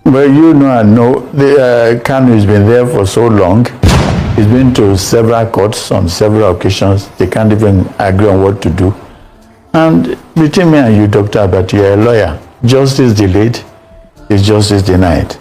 Well, you know, I know the Kanu has been there for so long. He's been to several courts on several occasions. They can't even agree on what to do. And between me and you, Dr. Abbott, you're a lawyer. Justice delayed is justice denied.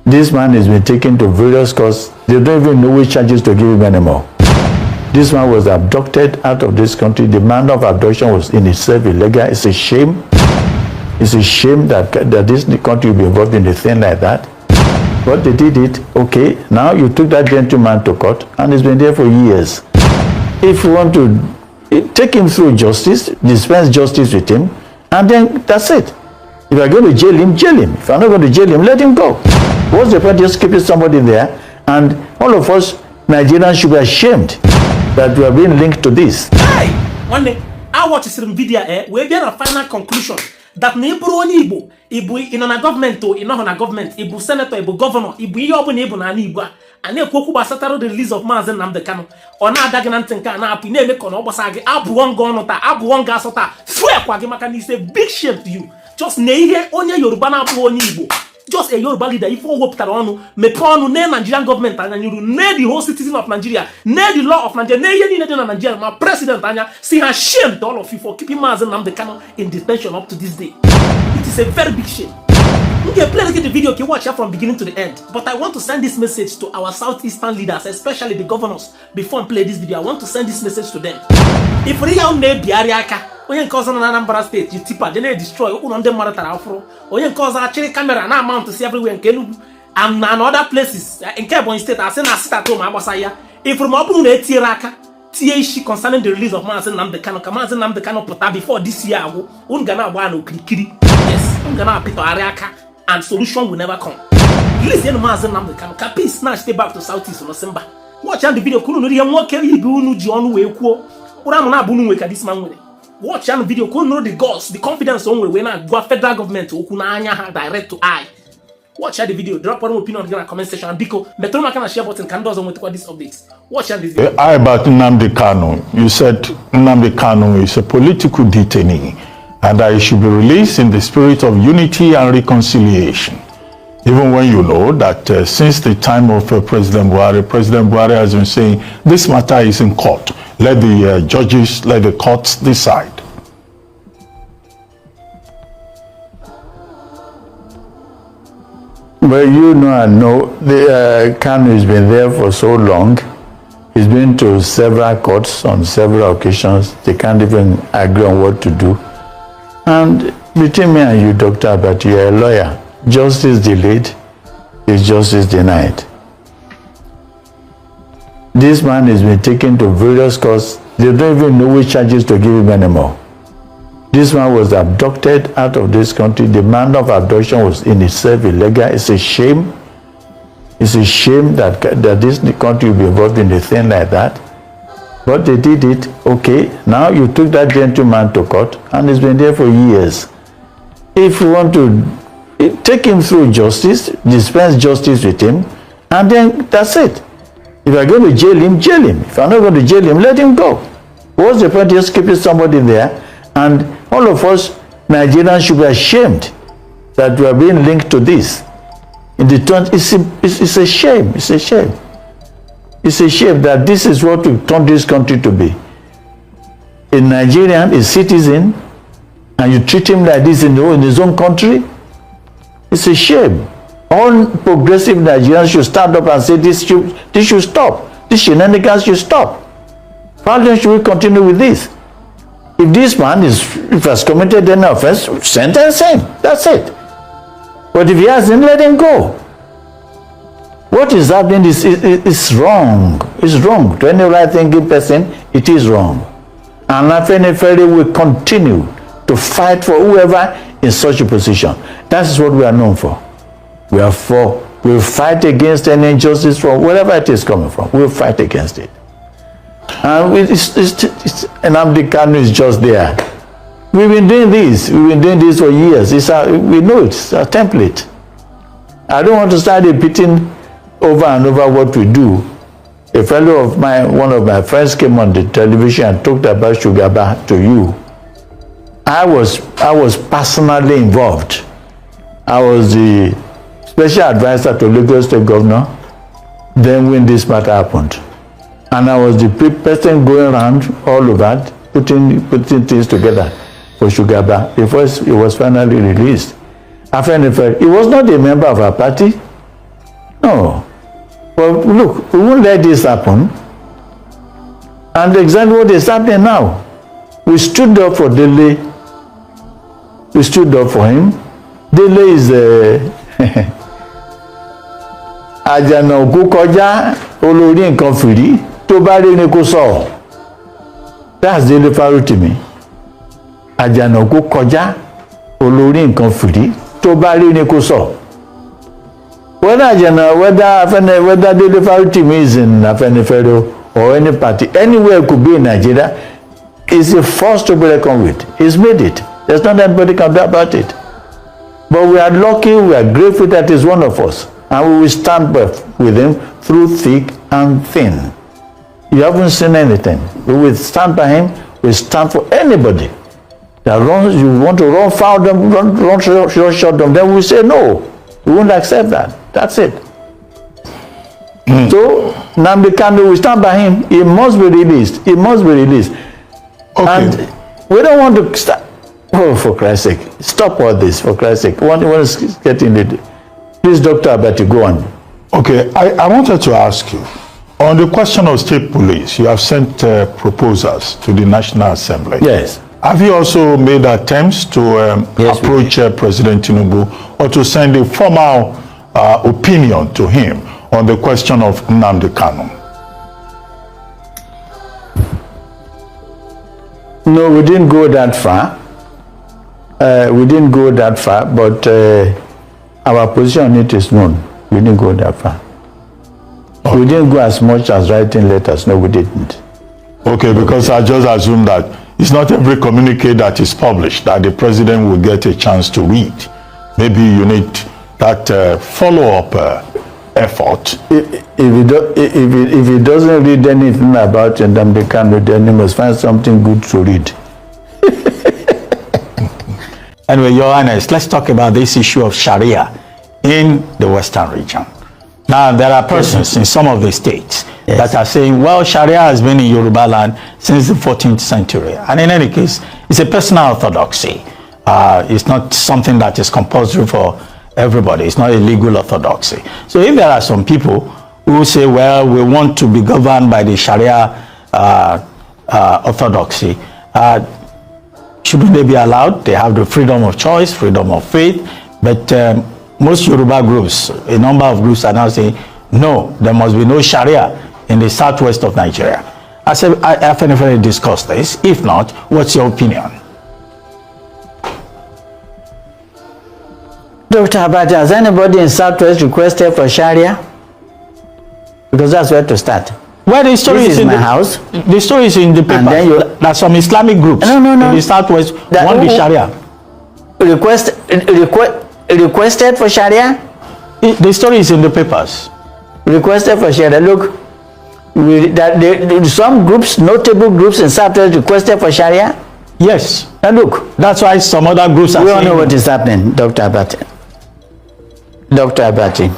This man has been taken to various courts. They don't even know which charges to give him anymore. This man was abducted out of this country. The manner of abduction was in itself illegal. It's a shame. It's a shame that this country will be involved in a thing like that. But they did it. Okay, now you took that gentleman to court and he's been there for years. If you want to take him through justice, dispense justice with him, and then that's it. If you're going to jail him, jail him. If you're not going to jail him, let him go. What's the point just keeping somebody there? And all of us Nigerians should be ashamed that we are being linked to this. Hey! One day, I watched some video where there a final conclusion that Nebro Nibo, Ibu in a government or in a government, Ibu senator, Ibu governor, Ibu Yobu Nebo Naniba, and Nepokuba Sataro the release of Mazen Nnamdi Kanu, or now Daganantenka, now Pineme Konobasagi, Abu one gonota, Abu one gasota, swear Quagimakan is a big shame to you. Just Neye, only Yoruba Nibo. Just a Yoruba leader, if you hope Taronu, Meponu, ne Nigerian government, and you ne the whole citizen of Nigeria, ne the law of Nigeria, ne any Nigeria, my president, Anya, see her shame to all of you for keeping Mazen Nnamdi Kanu in detention up to this day. It is a very big shame. Okay, please get the video, you watch it from beginning to the end. But I want to send this message to our southeastern leaders, especially the governors. Before I play this video, I want to send this message to them. If we are ne Biariaka, when you cause an Anambra state, you tipper, they destroy on the Maratara Afro, or you cause a cherry camera now mount to see everywhere in Kenu and other places in Kebon State. I send a sit at home, Abasaya. If from Abu Tiraka, TH concerning the release of Mazen Nnamdi Kanu, Mazen Nnamdi Kanu put before this year, Ungana Wano Kiri. Yes, Ungana Pito Ariaka, and solution will never come. Listen, Mazen Nnamdi Kanu, Capi snatch stay back to Southeast on Simba. Watch the video, Kunu, you more carry Bunu John Weko, Uramana Bunu Weka this man with it. Watch the video, could know the goals, the confidence on when I go federal government to Kunanya direct to eye. Watch the video, drop one opinion in the comment section, and Biko, Metroma can share button can do something with this updates. Watch this video. I about Nnamdi Kanu. You said Nnamdi Kanu is a political detainee and that he should be released in the spirit of unity and reconciliation. Even when you know that since the time of President Buhari has been saying this matter is in court. Let the judges, let the courts decide. Well, you know, I know the Kanu has been there for so long. He's been to several courts on several occasions. They can't even agree on what to do. And between me and you, Dr. Abbott, you're a lawyer. Justice delayed is justice denied. This man has been taken to various courts. They don't even know which charges to give him anymore. This man was abducted out of this country. The manner of abduction was in itself illegal. It's a shame. It's a shame that this country will be involved in a thing like that. But they did it. Okay, now you took that gentleman to court and he's been there for years. If you want to take him through justice, dispense justice with him, and then that's it. If you're going to jail him, jail him. If you're not going to jail him, let him go. What's the point just keeping somebody there? And all of us Nigerians should be ashamed that we are being linked to this. It's a shame. It's a shame. It's a shame that this is what we've turned this country to be. A Nigerian, a citizen, and you treat him like this in his own country. It's a shame. All progressive Nigerians should stand up and say this should stop. This shenanigans should stop. How long should we continue with this? If this man has committed an offense, sentence him. That's it. But if he hasn't, let him go. What is happening is wrong. It's wrong. To any right-thinking person, it is wrong. And Afenifere will continue to fight for whoever in such a position. That is what we are known for. We are for. We'll fight against any injustice from wherever it is coming from. We'll fight against it. And Nnamdi Kanu is just there. We've been doing this. We've been doing this for years. We know it's a template. I don't want to start repeating over and over what we do. A fellow of mine, one of my friends came on the television and talked about Sugaba to you. I was personally involved. I was the special advisor to Lagos State Governor then when this matter happened. And I was the person going around all over putting things together for Sugar Bar before it was finally released. He was not a member of our party. No. But look, we won't let this happen. And exactly what is happening now. We stood up for Dele. We stood up for him. Dele is àjànàkú kọjá olórí nǹkan fìrí tó bá rí ni kó sọ. That's Dele Farutimi. Àjànàkú kọjá olórí nǹkan fìrí tó bá rí ni kó sọ. Whether Dele Farutimi is in Afenifere or any party, anywhere it could be in Nigeria, is a force to be reckoned with. He's made it. There's not anybody can do about it. But we are lucky, we are grateful that he's one of us. And we will stand with him through thick and thin. You haven't seen anything. We will stand by him. We stand for anybody that runs. You want to run foul them, run short them. Then we say no. We won't accept that. That's it. So Nnamdi Kanu, we stand by him. He must be released. He must be released. Okay. And we don't want to start. Oh, for Christ's sake, stop all this. For Christ's sake, want to get in it. Please, Dr. Abati, go on. Okay, I wanted to ask you, on the question of state police, you have sent proposals to the National Assembly. Yes. Have you also made attempts to Yes, approach President Nübü or to send a formal opinion to him on the question of Nnamdi Kanu? No, we didn't go that far. But our position on it is known. We didn't go that far. We didn't go as much as writing letters. No, we didn't. Okay, because I just assume that it's not every communique that is published that the president will get a chance to read. Maybe you need that follow-up effort. If he doesn't read anything about Nnamdi Kanu, then he must find something good to read. Anyway, Your Highness, let's talk about this issue of Sharia in the Western region. Now, there are persons in some of the states that are saying, well, Sharia has been in Yoruba land since the 14th century. And in any case, it's a personal orthodoxy. It's not something that is compulsory for everybody. It's not a legal orthodoxy. So if there are some people who say, well, we want to be governed by the Sharia orthodoxy, shouldn't they be allowed? They have the freedom of choice, freedom of faith. But most Yoruba groups, a number of groups are now saying, no, there must be no Sharia in the southwest of Nigeria. I said, I have discussed this. If not, what's your opinion? Dr. Abati, has anybody in Southwest requested for Sharia? Because that's where to start. Well, the story This is is in my the house. The story is in the paper. And then you- There are some Islamic groups No. in the southwest want the Sharia. Requested for Sharia? The story is in the papers. Requested for Sharia. Look, some groups, notable groups in Southwest requested for Sharia. Yes. Now look, That's why some other groups are we all saying, know what is happening, Dr. Abati. Dr. Abati.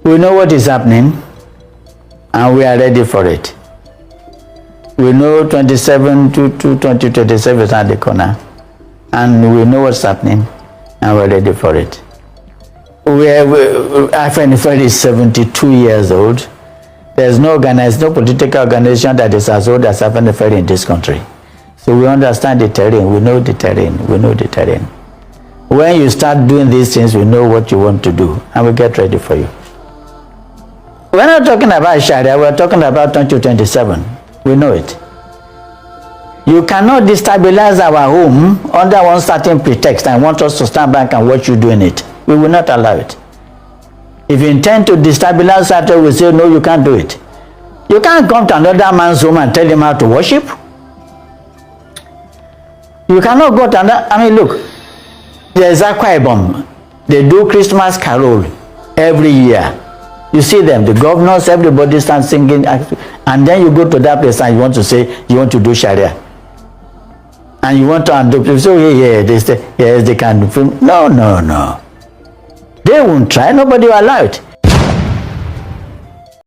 We know what is happening and we are ready for it. We know 27 to 2027 is at the corner and we know what's happening and we're ready for it. IFNFL is 72 years old. There's no political organization that is as old as IFNFL in this country. So we understand the terrain, we know the terrain. When you start doing these things, we know what you want to do and we get ready for you. We're not talking about Sharia, we're talking about 2027. We know it. You cannot destabilize our home under one certain pretext and want us to stand back and watch you doing it. We will not allow it. If you intend to destabilize that, we say, no, you can't do it. You can't come to another man's home and tell him how to worship. You cannot go to another, look, there's Akwa Ibom. They do Christmas carol every year. You see them, the governors, everybody stands singing, and then you go to that place and you want to say you want to do Sharia. and you want to adopt, so yeah, they say, yes, they can film. No. They won't try, nobody will allow it.